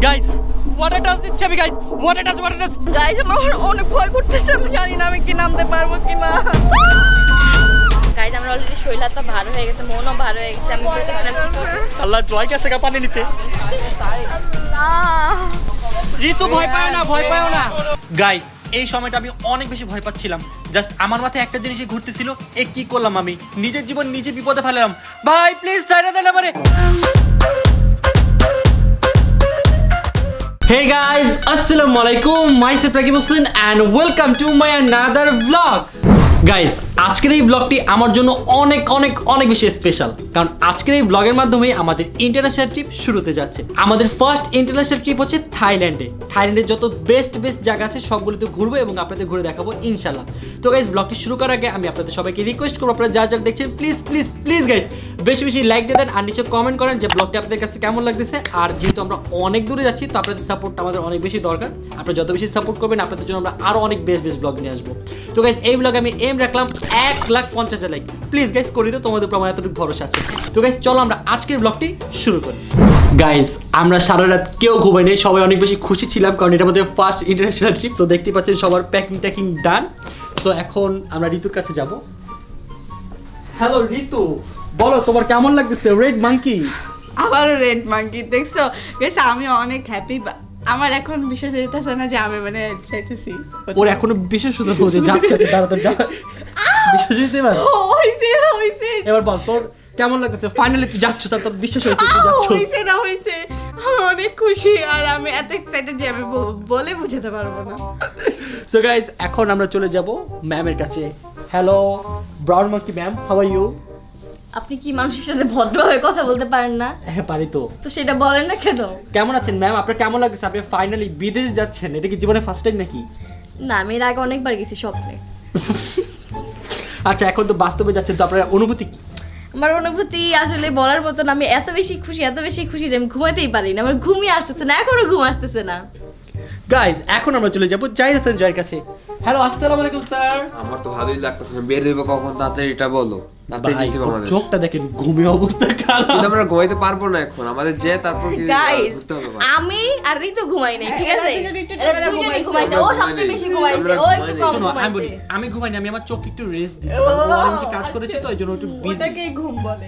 Guys water touch দিচ্ছি আমি guys water touch guys আমার অনেক ভয় করতেছে, আমি জানি না আমি কি নামতে পারবো কিনা। গাইস আমরা অলরেডি শরীর তো ভালো হয়ে গেছে, মনও ভালো হয়ে গেছে, আমি বুঝতেছিলাম কি করব। আল্লাহ জয় কাছে কা পানি নিচে ঋতু ভয় পাও না গাইস এই সময়টা আমি অনেক বেশি ভয় পাচ্ছিলাম। জাস্ট আমার মাথায় একটা জিনিসই ঘুরতেছিল, এ কি করলাম আমি, নিজের জীবন নিজে বিপদে ফেলাম। ভাই প্লিজ সাইডে দেন আমারে। Hey guys, assalamu alaikum, myself Rakib Hussain and welcome to my another vlog. Guys আজকের এই ব্লগটি আমার জন্য অনেক অনেক অনেক বেশি স্পেশাল, কারণ আজকের এই ব্লগের মাধ্যমে আমাদের ইন্টারন্যাশনাল ট্রিপ শুরু হতে যাচ্ছে। আমাদের ফার্স্ট ইন্টারন্যাশনাল ট্রিপ হচ্ছে থাইল্যান্ডে। থাইল্যান্ডের যত বেস্ট জায়গা আছে সবগুলোতে ঘুরবো এবং আপনাদের ঘুরে দেখাবো ইনশাল্লাহ। তো গাইস ব্লগটি শুরু করার আগে আমি আপনাদের সবাইকে রিকোয়েস্ট করবো, আপনারা যা দেখছেন প্লিজ প্লিজ প্লিজ গাইস বেশি বেশি লাইক দিয়ে দেন আর নিচে কমেন্ট করেন যে ব্লগটি আপনাদের কাছে কেমন লাগতেছে। আর যেহেতু আমরা অনেক দূরে যাচ্ছি তো আপনাদের সাপোর্টটা আমাদের অনেক বেশি দরকার। আপনারা যত বেশি সাপোর্ট করবেন আপনাদের জন্য আমরা আরো অনেক বেস্ট ব্লগ নিয়ে আসবো। তো গাইস এই ব্লগে আমি এম রাখলাম 1,50,000 লাইক। প্লিজ গাইস করে দিও, তোমাদের উপর আমার এতটুকু ভরসা আছে। তো গাইস চলো আমরা আজকের ব্লগটি শুরু করি। গাইস আমরা সারা রাত কেউ ঘুমাইনি, সবাই অনেক বেশি খুশি ছিলাম কারণ এটা আমাদের ফার্স্ট ইন্টারন্যাশনাল ট্রিপ। তো দেখতেই পাচ্ছেন সবার প্যাকিং ডান। তো এখন আমরা ঋতুর কাছে যাব। হ্যালো ঋতু, বলো তোমার কেমন লাগতেছে রেড মাঙ্কি? আবারও রেড মাঙ্কি দেখছো গাইস, আমি অনেক হ্যাপি। আমার এখন বিশ্বাস হইতেছে না যে আমি মানে চাইতেছি। ওর এখনো বিশ্বাস হতে হচ্ছে যাচ্ছে দাঁড়া তো যা বিশ্বাস হইছে এবার হইছে এবার বল তোর কেমন লাগতেছে? ফাইনালি তুই যাচ্ছ, তার তোর বিশ্বাস হয়েছে তুই যাচ্ছ। হইছে আমি অনেক খুশি আর আমি এত এক্সাইটেড যে আমি বলে বোঝাতে পারবো না। সো গাইস এখন আমরা চলে যাব ম্যামের কাছে। Hello brown monkey ma'am, how are you? আপনি কি মানুষের সাথে ভদ্রভাবে কথা বলতে পারেন না? হ্যাঁ পারি তো। তো সেটা বলেন না কেন? কেমন আছেন ম্যাম? আপনার কেমন লাগছে? আপনি ফাইনালি বিদেশ যাচ্ছেন, এটা কি জীবনে ফার্স্ট টাইম নাকি? না, আমি এর আগে অনেকবার গেছি স্বপ্নে। আচ্ছা এখন তো বাস্তবে যাচ্ছেন, তো আপনার অনুভূতি কি? আমার অনুভূতি আসলে বলার মতো না। আমি এত বেশি খুশি যে আমি ঘুমাতেই পারি না, আমার ঘুমিয়ে আসতেছে না, এখনো ঘুম আসতেছে না। গাইস এখন আমরা চলে যাব জাহির হাসান জয়ের কাছে। হ্যালো আসসালামু আলাইকুম স্যার। আমার তো ভালোই লাগতেছে না, বের হইব কখন তাড়াতাড়ি এটা বলো। তাড়াতাড়ি যেতে হবে আমাদের। চোখটা দেখেন ঘুমিয়ে অবস্থা খারাপ। কিন্তু আমরা ঘুমাইতে পারবো না এখন, আমাদের যে তারপর কি গাইস ঘুরতে হবে। আমি আর ঋতু ঘুমাই নাই, ঠিক আছে? এরা দুজনে একটু এরা দুজনেই ঘুমাইছে, ও সবচেয়ে বেশি ঘুমাইছে, ও একটু কম শোনো আমি বলি, ঘুমাইছে। আমি ঘুমাইনি, আমি আমার চোখ একটু রেস্ট দিয়েছি, কারণ ও অনেক বেশি কাজ করেছে তো এইজন্য একটু বিজি। ওটাকে ঘুম বলে।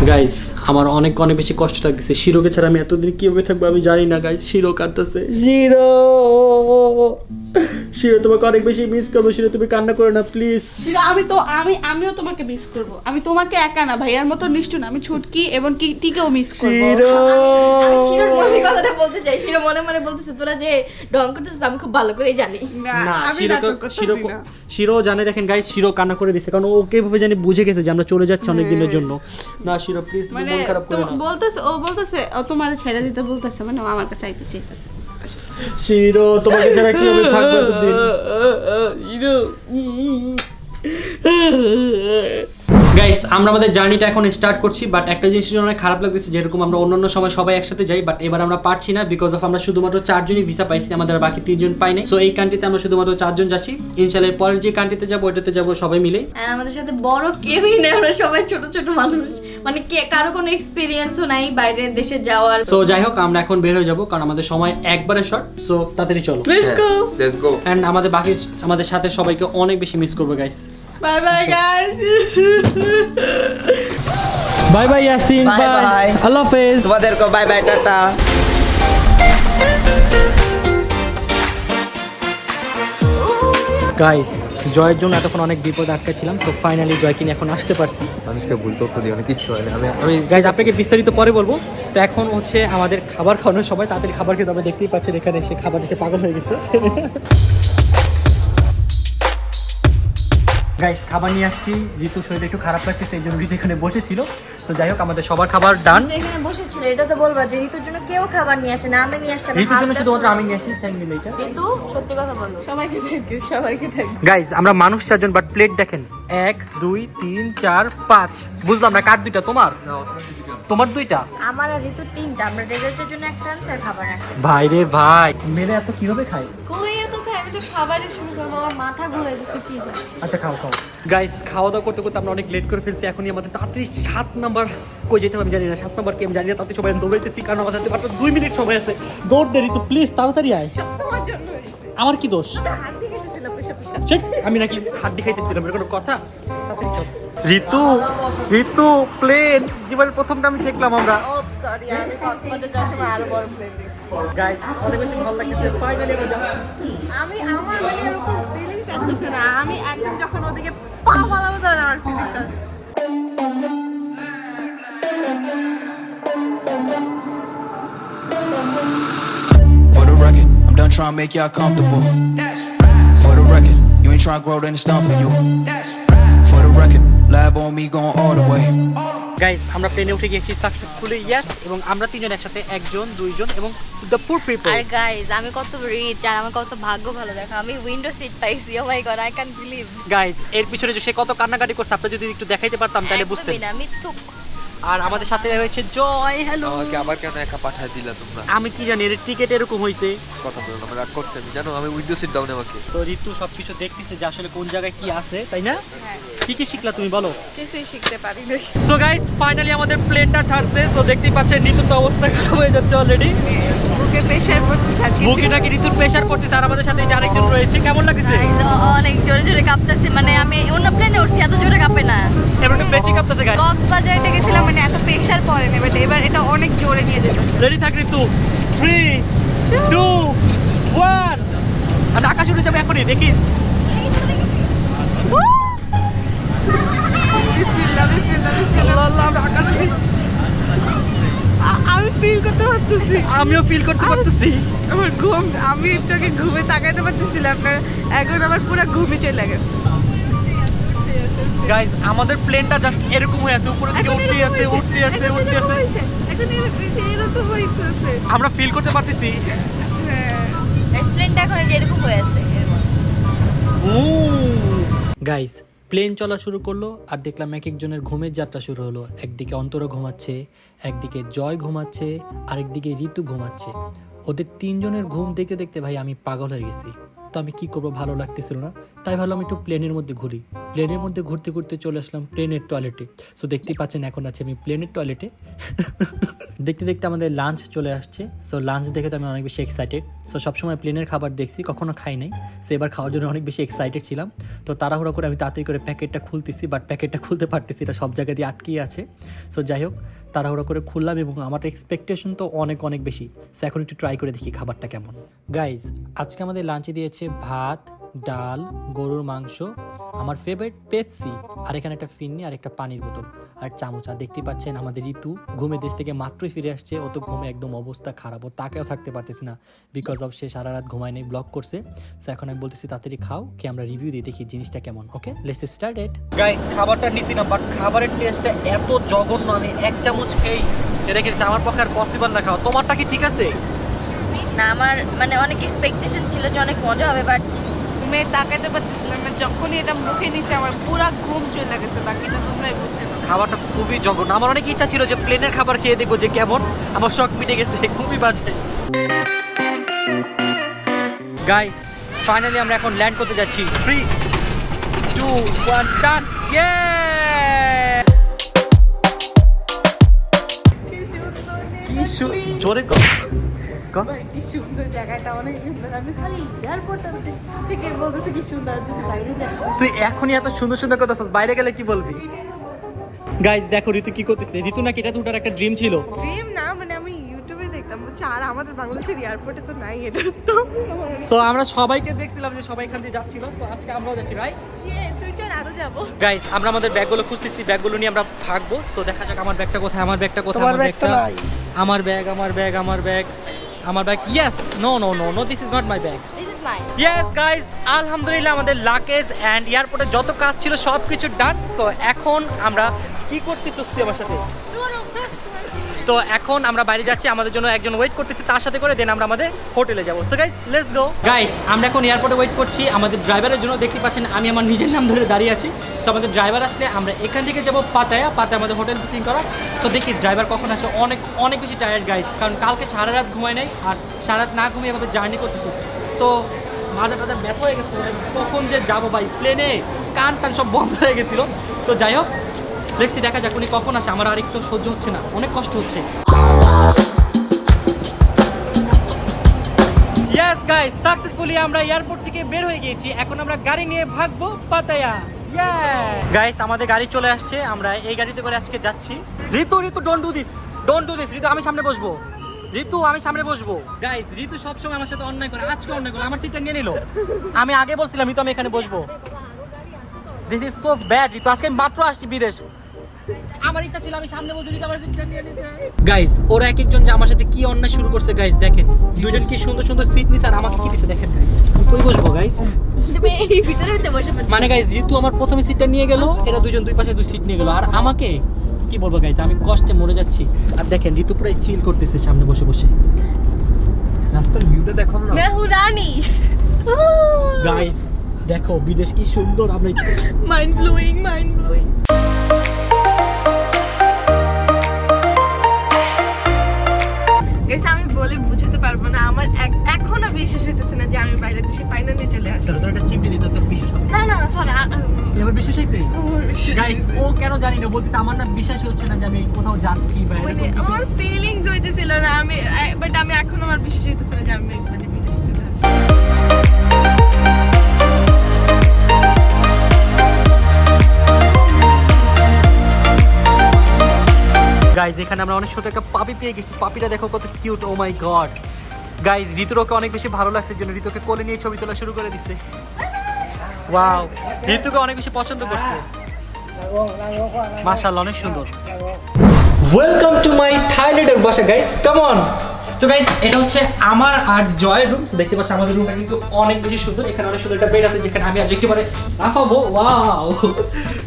গাইস আমার অনেক বেশি কষ্ট লাগতেছে। শিরোকে ছাড়া আমি এতদিন কিভাবে থাকবো আমি জানি না গাইস। শিরো কাঁদতেছে। শিরো তোমাকে অনেক বেশি মিস করবো। শিরো তুমি কান্না করো না প্লিজ। শিরা আমিও তোমাকে মিস করব। আমি তোমাকে একা না, ভাইয়ার মতো নিষ্ঠু না, আমি ছুটকি এবং টিকেও মিস করব। শিরো আমি শিরোর মনে কথাটা বলতে চাই। শিরো মনে মনে বলতেছে তোরা যে ঢং করতেছিস আমি খুব ভালো করেই জানি। না না আমি শিরো নাটক করতেছি না। শিরো জানে, দেখেন গাইস শিরো কান্না করে দিছে কারণ ওকে ভাবে জানি বুঝে গেছে যে আমরা চলে যাচ্ছি অনেক দিনের জন্য। না শিরো প্লিজ তুমি মানে মন খারাপ করো না। বলতেছে ও তোমার ছেড়ে দিতে বলতেছে, মানে ও আমার কাছে আইতে চাইতেছে। শিরো তোমাকে ছাড়া কিভাবে থাকবো এতদিন? গাইস আমরা আমাদের জার্নিটা এখন স্টার্ট করছি, বাট একটা জিনিস অনেক খারাপ লাগতেছে, যেরকম আমরা অন্যান্য সময় সবাই একসাথে যাই, বাট এবার আমরা পারছি না বিকজ অফ আমরা শুধুমাত্র 4 জনই ভিসা পাইছি, আমাদের বাকি 3 জন পাই নাই। সো এই কান্ট্রিতে আমরা শুধুমাত্র 4 জন যাচ্ছি। ইনশাআল্লাহ পরের যে কান্ট্রিতে যাবো ওইটাতে যাবো সবাই মিলে। আর আমাদের সাথে বড় কেউই নেই, আমরা সবাই ছোট মানুষ, মানে কারো কোনো এক্সপেরিয়েন্সও নাই বাইরের দেশে যাওয়ার। সো যাই হোক আমরা এখন বের হয়ে যাবো কারণ আমাদের সময় একবারে শর্ট। সো তাড়াতাড়ি চলো, let's go. Let's go. And আমাদের সাথে সবাইকে অনেক বেশি মিস করবো guys. Bye bye guys. Bye bye Yasin, Bye bye bye. আল্লাহ হাফেজ। তোমাদেরকে বাই বাই টাটা। গাইস জয়ের জন্য এতক্ষণ অনেক বিপদ আটকাছিলাম। সো ফাইনালি জয়কে নিয়ে এখন আসতে পারছি। মানুষকে ভুল তথ্য দিও না, কিচ্ছু হয় না। আমি গাইস আপনাকে বিস্তারিত পরে বলবো। তো এখন হচ্ছে আমাদের খাবার খাওয়ানোর সময়, তাড়াতাড়ি খাবার খেতে হবে। দেখতেই পাচ্ছেন এখানে এসে খাবার দেখে পাগল হয়ে গেছে। গাইস খাবার নিয়ে আসছি। ঋতু শরীরটা একটু খারাপ লাগতেছে, এই জন্য ঋতু এখানে বসেছিল। তো যাই হোক আমাদের সবার খাবার ডান। কিন্তু এখানে বসেছিল, এটা তো বলবা যে ঋতুর জন্য কেউ খাবার নিয়ে আসে না, আমি নিয়ে আসছি। ঋতুর জন্য শুধুমাত্র আমি নিয়ে আসি। থ্যাংক ইউ এটা। ঋতু সত্যি কথা বলো। সবাইকে থ্যাংক ইউ, সবাইকে থ্যাংক ইউ। গাইস আমরা মানুষ 4 জন, বাট প্লেট দেখেন 1 2 3 4 5। বুঝলাম না কার দুইটা? তোমার তোমার দুইটা, আমার আর ঋতুর 3টা। আমরা ডেজার্টের জন্য একটা আনছি আর খাবার একটা। ভাই রে ভাই মেরে এত কিভাবে খায়? কই এত খাই? আমি একটু খাবারের শুরু করবো, আমার মাথা ঘুরে দিচ্ছে কি হয়। আচ্ছা খাও খাও গাইস, খাওয়া দাওয়া করতে করতে আমরা অনেক লেট করে ফেলছি। এখনই আমাদের তাড়াতাড়ি 7 নাম্বার কই যেতে হবে আমি জানি না, 7 নাম্বার কি আমি জানি না। তাতে সবাই দৌড়াইতেছি কারণ আমাদের হাতে মাত্র 2 মিনিট সময় আছে। দৌড় দেরি তো, প্লিজ তাড়াতাড়ি আয়। সব তোমার জন্য হয়েছে। আমার কি দোষ? হাত দিয়ে খেতেছিলাম পেশা পেশা। ঠিক, আমি নাকি হাত দেখাইতেছিলাম, এর কোনো কথা? তাড়াতাড়ি চল। ঋতু প্লেন জীবনের প্রথমটা আমি দেখলাম আমরা। ও সরি, আমি কক্সবাজার যাওয়ার সময় আরো বড় প্লেন দেখছি। গাইস অনেক বেশি ভালো লাগতেছে, ফাইনালি আমরা যাচ্ছি। আমার মানে এরকম ফিলিংস আসতেছে না, আমি একদম যখন ওদিকে পা মালাবো তখন আমার ফিলিংস আসছে। For the record, I'm done trying to make y'all comfortable. For the record, you ain't trying to grow, then it's done for you. For the record, lab on me going all the way. Guys আমরা প্লেনে উঠে গিয়েছি successfully, yes. এবং আমরা তিনজন একসাথে, একজন দুইজন এবং the poor people. R guys আমি কত রিচ আর আমার কত ভাগ্য ভালো, দেখো আমি উইন্ডো সিট পাইছি। Oh my god, I can believe. Guys এর পিছনে যে সে কত কান্নাকাটি করছে আপনি যদি একটু দেখাইতে পারতাম তাহলে বুঝতেন। একদমই না, মিথ্যুক। আর আমাদের সাথে রয়েছে জয়। হ্যালো। আমাকে আবার কেন একা পাঠায় দিলা তোমরা? আমি কি জানি এর টিকিট এরকম হইছে। কথা বলো না, আমার রাগ করছে আমি জানো, আমি উইন্ডো সিট ডাউনে আমাকে। তো ঋতু সবকিছু দেখতেছে যে আসলে কোন জায়গায় কি আছে, তাই না? কি কি শিখলা তুমি বলো? কিছুই শিখতে পারি না। সো গাইস ফাইনালি আমাদের প্লেনটা ছাড়ছে। সো দেখতেই পাচ্ছেন ঋতুর তো অবস্থা খারাপ হয়ে যাচ্ছে অলরেডি। বুকে প্রেসার পড়ছে, বুকে নাকি ঋতুর প্রেসার পড়তেছে। আর আমাদের সাথে এই যে আরেকজন রয়েছে, কেমন লাগতেছে? অনেক জোরে জোরে কাঁপতেছে, মানে আমি অন্য প্লেনে উঠছি, এত জোরে কাঁপে না। এবার একটু বেশি কাঁপতেছে গাইস। কক্সবাজারে গেছিলাম, মানে এত প্রেসার পড়ে না, বাট এবার এটা অনেক জোরে নিয়ে যেতে। রেডি থাক ঋতু। 3 2 1। আর আকাশ উড়ে যাবে এখনই, দেখিস। বিসমিল্লাহ বিসমিল্লাহ বিসমিল্লাহ। আল্লাহ, আমরা আকাশে। আমি ফিল করতে পারতেছি, আমিও ফিল করতে পারতেছি। আমার ঘুম, আমি চোখে ঘুমে তাকাইতে পারতেছিলাম না, এখন আমার পুরো ঘুমে চলে গেছে। গাইস আমাদের প্লেনটা জাস্ট এরকম হয়ে আছে, উপরে দিকে উঠতে আছে উঠতে আছে উঠতে আছে। এখন এরকম হইতেছে। আমরা ফিল করতে পারতেছি। প্লেনটা এখন এই যে এরকম হয়ে আছে। গাইস প্লেন চলা শুরু করলো আর দেখলাম এক একজনের ঘুমের যাত্রা শুরু হলো। একদিকে অন্তরা ঘুমাচ্ছে, একদিকে জয় ঘুমাচ্ছে, আরেকদিকে ঋতু ঘুমাচ্ছে। ওদের তিনজনের ঘুম দেখতে দেখতে ভাই আমি পাগল হয়ে গেছি। তো আমি কি করবো, ভালো লাগতেছিল না, তাই ভাবলাম একটু প্লেনের মধ্যে ঘুরি। প্লেনের মধ্যে ঘুরতে ঘুরতে চলে আসলাম প্লেনের টয়লেটে। সো দেখতেই পাচ্ছেন এখন আছে আমি প্লেনের টয়লেটে। দেখতে দেখতে আমাদের লাঞ্চ চলে আসছে। সো লাঞ্চ দেখে তো আমি অনেক বেশি এক্সাইটেড। সো সবসময় প্লেনের খাবার দেখছি, কখনো খাই নাই। সো এবার খাওয়ার জন্য অনেক বেশি এক্সাইটেড ছিলাম। তো তাড়াহুড়ো করে আমি তাড়াতাড়ি করে প্যাকেটটা খুলতেছি, বাট প্যাকেটটা খুলতে পারতেছি, এটা সব জায়গা দিয়ে আটকিয়ে আছে। সো যাই হোক তাড়াহুড়ো করে খুললাম এবং আমার এক্সপেকটেশন তো অনেক অনেক বেশি। সো এখন একটু ট্রাই করে দেখি খাবারটা কেমন। গাইজ আজকে আমাদের লাঞ্চে দিয়েছে ভাত, ডাল, গরুর মাংস, আমার ফেভারিট পেপসি, আর এখানে একটা ফিন্নি আর একটা পানির বোতল আর চামচ। আর দেখতে পাচ্ছেন আমাদের ঋতু ঘুমে দেশ থেকে মাত্রই ফিরে আসছে। ও তো ঘুমে একদম অবস্থা খারাপ, ও তাকেও থাকতে পারতেছি না বিকজ অফ সে সারা রাত ঘুমায় নেই, ব্লগ করছে। সো এখন আমি বলতেছি তাড়াতাড়ি খাও, কি আমরা রিভিউ দিয়ে দেখি জিনিসটা কেমন। Okay let's start it. Guys খাবারটা নিছি না, বাট খাবারের টেস্টটা এত জঘন্য, আমি এক চামচ খেয়েই রেখে দিচ্ছি। আমার পক্ষে আর পসিবল না খাওয়া। তোমারটা কি ঠিক আছে? না, আমার মানে অনেক এক্সপেকটেশন ছিল যে অনেক মজা হবে, বাট ঘুমে তাকাইতে পারতেছিলাম না, যখনই এটা মুখে নিছে আমার পুরো ঘুম চলে গেছে। বাকিটা তোমরাই বুঝে নাও। খাবারটা খুবই জঘন্য। আমার অনেক ইচ্ছা ছিল যে প্লেনের খাবার খেয়ে দেখবো যে কেমন, আমার শখ মিটে গেছে, খুবই বাজে। গাইস ফাইনালি আমরা এখন ল্যান্ড করতে যাচ্ছি। 3 2 1 ডান। ইয়ে কি জোরে কর। কি সুন্দর জায়গাটা, অনেক সুন্দর। আমি খালি এয়ারপোর্টটা থেকে বলতেছি কি সুন্দর, যদি বাইরে যাচ্ছি। তুই এখনই এত সুন্দর সুন্দর কথা বলছিস, বাইরে গেলে কি বলবি? গাইস দেখো ঋতু কি করতেছে। ঋতু নাকি এটা দুটার একটা ড্রিম ছিল। ড্রিম না, মানে আমি ইউটিউবে দেখতাম, বুঝছো? আর আমাদের বাংলাদেশের এয়ারপোর্টে তো নাই এটা। তো সো আমরা সবাইকে দেখছিলাম যে সবাই এখান দিয়ে যাচ্ছিল। তো আজকে আমরাও যাচ্ছি, রাইট? ফিউচার আরো যাবো। গাইস আমরা আমাদের ব্যাগগুলো খুঁজতেছি, ব্যাগগুলো নিয়ে আমরা থাকবো। সো দেখা যাক আমার ব্যাগটা কোথায়, আমার ব্যাগটা কোথায়, আমার ব্যাগটা, আমার ব্যাগ, আমার ব্যাগ, আমার ব্যাগ, আমার bag. Yes, no no no no, this is not my bag. This is mine. Yes guys, আলহামদুলিল্লাহ আমাদের লাগেজ অ্যান্ড এয়ারপোর্টে যত কাজ ছিল সব কিছু ডান। সো এখন আমরা কি করতেছিস তুই আমার সাথে? তো এখন আমরা বাইরে যাচ্ছি, আমাদের জন্য একজন ওয়েট করতেছে, তার সাথে করে দেন আমরা আমাদের হোটেলে যাবো। So guys let's go. Guys আমরা এখন এয়ারপোর্টে ওয়েট করছি আমাদের ড্রাইভারের জন্য। দেখতে পাচ্ছেন আমি আমার নিজের নাম ধরে দাঁড়িয়ে আছি। তো আমাদের ড্রাইভার আসলে আমরা এখান থেকে যাবো পাতায়া। পাতায় আমাদের হোটেল বুকিং করা। তো দেখি ড্রাইভার কখন আসে। অনেক অনেক বেশি টায়ার্ড গাইস, কারণ কালকে সারা রাত ঘুমায় নাই আর সারা রাত না ঘুমিয়ে এভাবে জার্নি করতেছি। সো মাজা টাজা ব্যথা হয়ে গেছে, মানে কখন যে যাবো ভাই, প্লেনে কান টান সব বন্ধ হয়ে গেছিল। তো যাই হোক, দেখছি দেখা যাক উনি কখন আসে, আমার আরেকটু সহ্য হচ্ছে না, অনেক কষ্ট হচ্ছে। ইয়েস গাইস, সাকসেসফুলি আমরা এয়ারপোর্ট থেকে বের হয়ে গিয়েছি। এখন আমরা গাড়ি নিয়ে ভাগবো পাতায়া। গাইস, আমাদের গাড়ি চলে আসছে, আমরা এই গাড়িতে করে আজকে যাচ্ছি। ঋতু ডোন্ট ডু দিস, ঋতু আমি সামনে বসবো, আমি সামনে বসবো। গাইস, ঋতু সবসময় আমার সাথে অন্যায় করে, আজকে অন্যায় করে আমার সিটটা নিয়ে নিল। আমি আগে বলছিলাম ঋতু আমি এখানে বসবো। This is so bad. Ritu আজকে আমি মাত্র আসছি বিদেশ, আমার ইচ্ছা ছিল আমি সামনে বসবো, ঋতু আমার সিটটা নিয়ে নিতে। গাইস, ওরা এক একজন যে আমার সাথে কি অন্যায় শুরু করছে গাইস, দেখেন দুজন কি সুন্দর সুন্দর সিট নিছে আর আমাকে কি দিছে দেখেন গাইস। কই বসবো গাইস? এই ভিতরে হতে বসে পড়ি। মানে গাইস, ঋতু আমার প্রথমে সিটটা নিয়ে গেল, এরা দুজন দুই পাশে দুই সিট নিয়ে গেল, আর আমাকে কি বলবো গাইস, আমি কষ্টে মরে যাচ্ছি। আর দেখেন ঋতু পুরো চিল করতেছে সামনে বসে বসে। রাস্তার ভিউটা দেখো না। मैं हूँ रानी। গাইস দেখো বিদেশ কি সুন্দর, আমরা माइंड ब्लोइंग। গাইস আমি বলে বুঝাতে পারবো না, আমার এখনো বিশ্বাস হইতেছে না যে আমি বাইরে দেশে ফাইনালি চলে আসছি। তোর একটা চিমটি দিত, তোর বিশ্বাস হবে? না না সরি, এবার বিশ্বাস হয়েছে গাইস? ও কেন জানি না বলতেছে, আমার না বিশ্বাস হচ্ছে না যে আমি কোথাও যাচ্ছি বা এরকম কিছু। আমার ফিলিংস হইতেছিল না, বাট আমি এখন আমার বিশ্বাস হইতেছে না যে আমি মানে বিদেশে চলে আসছি। গাইজ, এখানে আমরা অনেক ছোট একটা পাপি পেয়ে গেছি। পাপিটা দেখো কত cute, O my god. Guys, ঋতুর ওকে অনেক বেশি ভালো লাগছে, জন্য ঋতুকে কোলে নিয়ে ছবি তোলা শুরু করে দিচ্ছে। ওয়াও, ঋতুকে অনেক বেশি পছন্দ করছে। মাশাআল্লাহ, অনেক সুন্দর। ওয়েলকাম টু মাই থাইল্যান্ডের বাসা গাইজ, কাম অন। তো গাইজ, এটা হচ্ছে আমার আর জয়ের রুম। দেখতে পাচ্ছ আমাদের রুমটা কিন্তু অনেক বেশি সুন্দর। এখানে অনেক সুন্দর একটা বেড আছে যেখানে আমি আজ একেবারে রাফাবো। ওয়াও।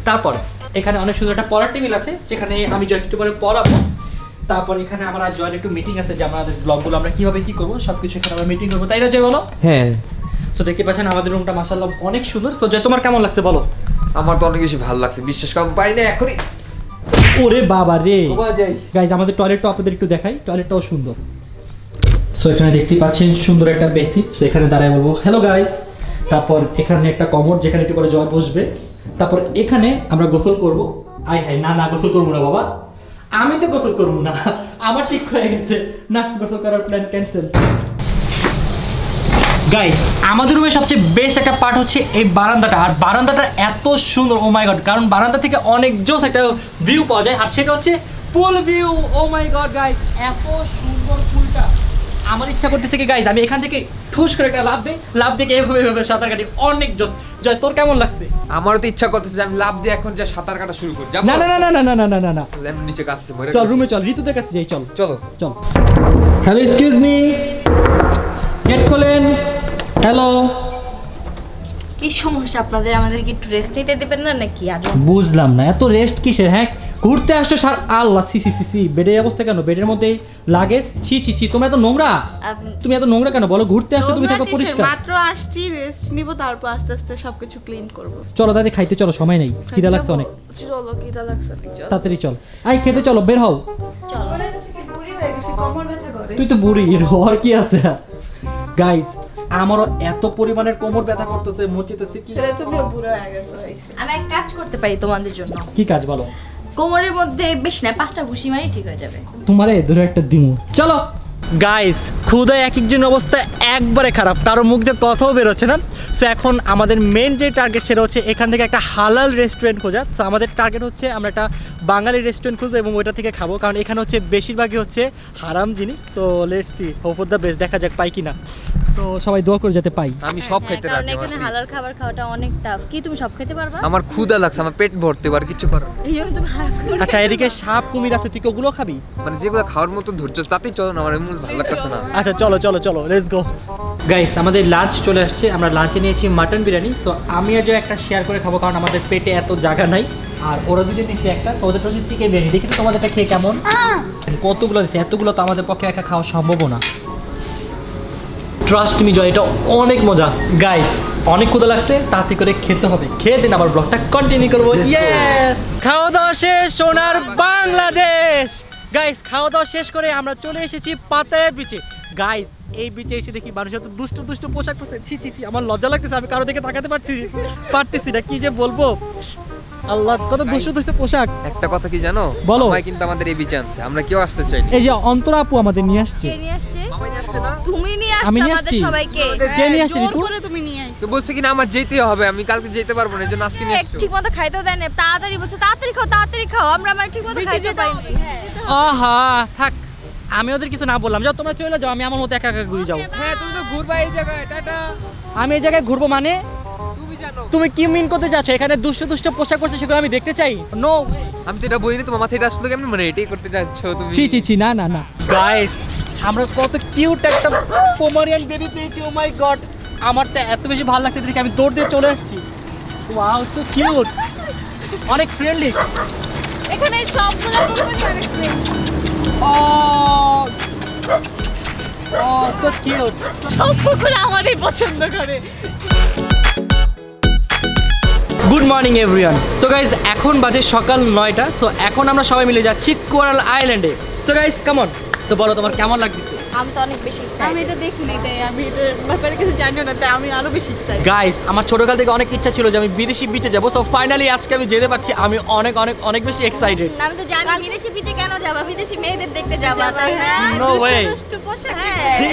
তারপর এখানে অনেক সুন্দর একটা পড়ার টেবিল আছে যেখানে আমি জয় একটু পরে পড়াবো। তারপর এখানে আমার আর জয়ের একটু মিটিং আছে যে আমাদের ব্লগগুলো আমরা কিভাবে কি করবো সবকিছু এখানে আমরা মিটিং করবো, তাই না জয় বলো? হ্যাঁ। সো দেখতে পাচ্ছেন আমাদের রুমটা মাশাআল্লাহ অনেক সুন্দর। সো জয়, তোমার কেমন লাগছে বলো? আমার তো অনেক বেশি ভালো লাগছে, বিশ্বাস করতে পারি না এখনই। ওরে বাবা রে। যাই গাইজ, আমাদের টয়লেটটা আপনাদের একটু দেখাই, টয়লেটটাও সুন্দর। সো এখানে দেখতে পাচ্ছেন সুন্দর একটা বেসিন। সো এখানে দাঁড়ায় বলবো হ্যালো গাইজ। তারপর এখানে একটা কমোড যেখানে একটু করে জয় বসবে। তারপর এখানে আমরা গোসল করব। আই হাই, না গোসল করবো না বাবা, আমি তো গোসল করবো না, আমার শিক্ষা হয়ে গেছে, না গোসল করার প্ল্যান ক্যান্সেল। গাইস, আমাদের রুমের সবচেয়ে বেস্ট একটা পার্ট হচ্ছে এই বারান্দাটা। আর বারান্দাটা এত সুন্দর, ও মাই গড, কারণ বারান্দা থেকে অনেক জোস একটা ভিউ পাওয়া যায়, আর সেটা হচ্ছে পুল view. O my god guys, এত সুন্দর পুলটা। আমার ইচ্ছা করতেছে কি গাইস, আমি এখান থেকে ঠুস করে একটা লাভ দিয়ে এভাবে সাঁতার কাটি, অনেক জোস। জয়, তোর কেমন লাগছে? আমারও তো ইচ্ছা করতেছে আমি লাভ দিয়ে এখন যা সাঁতার কাটা শুরু করি। না না না না না না না না না, আমি নিচে কাছে চল রুমে চল, ঋতুদের কাছে যাই, চল চলো চল। হ্যালো, এক্সকিউজ মি, গেট খোলেন। হ্যালো, কি সমস্যা আপনাদের? আমাদের কি একটু রেস্ট নিতে দেবেন না নাকি? আজ বুঝলাম না এত রেস্ট কিসের? হ্যাঁ, ঘুরতে আসছো আল্লাহ, সি বেডের অবস্থা কেন? বেডের মধ্যে লাগেজ, ছি তোমরা এত নোংরা। তুমি এত নোংরা কেন বলো? ঘুরতে আসছো, তুমি থাকো পরিষ্কার। মাত্র আসছি, রেস্ট নিব, তারপর আস্তে আস্তে সবকিছু ক্লিন করব। চলো দাদি, খাইতে চলো, সময় নেই, খিদা লাগছে অনেক। চলো, খিদা লাগছে অনেক, চলো তাড়াতাড়ি চল, আই খেতে চলো, বের হও। চলো। বুড়ি হয়ে গেছি, কোমর ব্যথা করে। তুই তো বুড়ি, আর কি আছে। গাইস, আমারও এত পরিমাণের কোমর ব্যথা করতেছে, মরতেছে কি। তুমিও বুড়ো হয়ে গেছো। আমি এক কাজ করতে পারি তোমাদের জন্য। কি কাজ বলো? কোমরের মধ্যে বেশি না 5টা ঘুষি মারি, ঠিক হয়ে যাবে। তোমারে ধরে একটা দিমু, চলো। গাইস, ক্ষুধায় এক একজন অবস্থা একবারে খারাপ, কারো মুখ দিয়ে কথাও বেরোচ্ছে না। সো এখন আমাদের মেন যে টার্গেট সেটা হচ্ছে এখান থেকে একটা হালাল রেস্টুরেন্ট খোঁজা। সো আমাদের টার্গেট হচ্ছে আমরা একটা বাঙালি রেস্টুরেন্ট খুঁজবো এবং ওইটা থেকে খাবো, কারণ এখানে হচ্ছে বেশিরভাগই হচ্ছে হারাম জিনিস। So let's see, hope for the best, দেখা যাক পাই কিনা। তো সবাই দোয়া করে যেতে পাই। আমি সব হ্যাঁ, খেতে কারণ রাজি। এখানে হালাল খাবার খাওয়াটা অনেক টাফ। কি তুমি সব খেতে পারবা? আমার ক্ষুধা লাগছে, আমার পেট ভরতে পার কিছু করার। এই জন্য তুমি হারাম খাবার। আচ্ছা, এদিকে সাপ কুমির আছে, তুই কি ওগুলো খাবি? মানে যেগুলো খাওয়ার মতো ধৈর্য তাতেই চলো না, আমার এমন ভালো লাগতেছে না। আচ্ছা চলো লেটস গো। গাইস, আমাদের লাঞ্চ চলে আসছে, আমরা লাঞ্চে নিয়েছি মাটন বিরিয়ানি। সো আমি আজও একটা শেয়ার করে খাবো, কারণ আমাদের পেটে এত জায়গা নাই। আর ওরা দুজন নিয়েছে একটা, তো ওদের হচ্ছে চিকেন বিরিয়ানি। দেখি তো তোমাদেরটা খেয়ে কেমন। কতগুলো দিচ্ছে, এতগুলো তো আমাদের পক্ষে একা খাওয়া সম্ভব না। ট্রাস্ট মি জয়, এটা অনেক মজা। গাইস, অনেক ক্ষুধা লাগছে, তাড়াতাড়ি করে খেতে হবে। খেয়ে দিন আবার ব্লগটা কন্টিনিউ করবো। ইয়েস, খাওয়া দাওয়া শেষ, সোনার বাংলাদেশ। গাইস, খাওয়া দাওয়া শেষ করে আমরা চলে এসেছি পাতায়া বিচে। গাইস এই বিচে এসে দেখি মানুষ এত দুষ্ট দুষ্ট পোশাক পরছে, ছি ছি ছি, আমার লজ্জা লাগতেছে, আমি কারো দিকে তাকাতে পারতেছি না, কি যে বলবো। আল্লাহ, কত দুষ্ট দুষ্ট পোশাক। একটা কথা কি জানো, বলো। ভাই কিন্তু আমাদের এই বিচে আনছে, আমরা কেউ আসতে চাইনি। এই যে অন্তরা আপু আমাদের নিয়ে আসছে। কে নিয়ে আসছে? আমায় নিয়ে আসছে না, তুমি নিয়ে আমি আসছো নিয়ে আমাদের আসছি। সবাইকে। কে নিয়ে আসছে? জোর ঋতু? করে তুমি নিয়ে আইছো। তো বলছে কিনা আমার যেতেই হবে, আমি কালকে যেতে পারবো না, এই জন্য আজকে নিয়ে আসছো। ঠিক মতো খাইতেও দেয় না, তাড়াতাড়ি বলছে তাড়াতাড়ি খাও, আমরা ঠিক মতো বিচে খাইতে যেতে পাই হবে, না। আহা থাক, আমি ওদের কিছু না বললাম, যাও তোমরা চলে যাও, আমি আমার মতো একা একা ঘুরে যাও। হ্যাঁ তুমি তো ঘুরবা এই জায়গায়, টাটা। আমি এই জায়গায় ঘুরবো মানে? তুমি জানো, তুমি কি মিন করতে যাচ্ছ? এখানে দুষ্ট দুষ্ট পোশাক পরছে, সেগুলো আমি দেখতে চাই? নো, আমি তো এটা বলিনি, তোমার মাথায় এটা আসলো কেমন, মানে এটাই করতে চাচ্ছ তুমি? ছি ছি ছি, না না না। গাইস, আমরা কত কিউট একটা পোমারিয়ান বেবি পেয়েছি, ও মাই গড। আমার তো এত বেশি ভালো লাগছে দেখে আমি দৌড় দিয়ে চলে আসছি। ওয়াও, সো কিউট, অনেক ফ্রেন্ডলি। এখানে সবগুলো কুকুরই অনেক friendly। ও ও, সো কিউট। সব কুকুর আমারই পছন্দ করে। Good morning everyone. তো গাইজ এখন বাজে সকাল 9টা। সো এখন আমরা সবাই মিলে যাচ্ছি কোরাল আইল্যান্ডে। সো গাইজ কামন, তো বলো তোমার কেমন লাগতেছে? আমি তো অনেক বেশি আমি excited। এটা দেখিনি, তাই আমি এটার ব্যাপারে কিছু জানি না, তাই আমি আরো বেশি এক্সাইটেড। গাইজ আমার ছোটকাল থেকে অনেক ইচ্ছা ছিল যে আমি বিদেশি বিচে যাবো। সো ফাইনালি আজকে আমি যেতে পারছি, আমি অনেক অনেক অনেক বেশি এক্সাইটেড। না, আমি তো জানি বিদেশি পিচে কেন যাবা, বিদেশি মেয়েদের দেখতে যাবা, তাই না? No way. দুষ্টু পোশাক। ছি,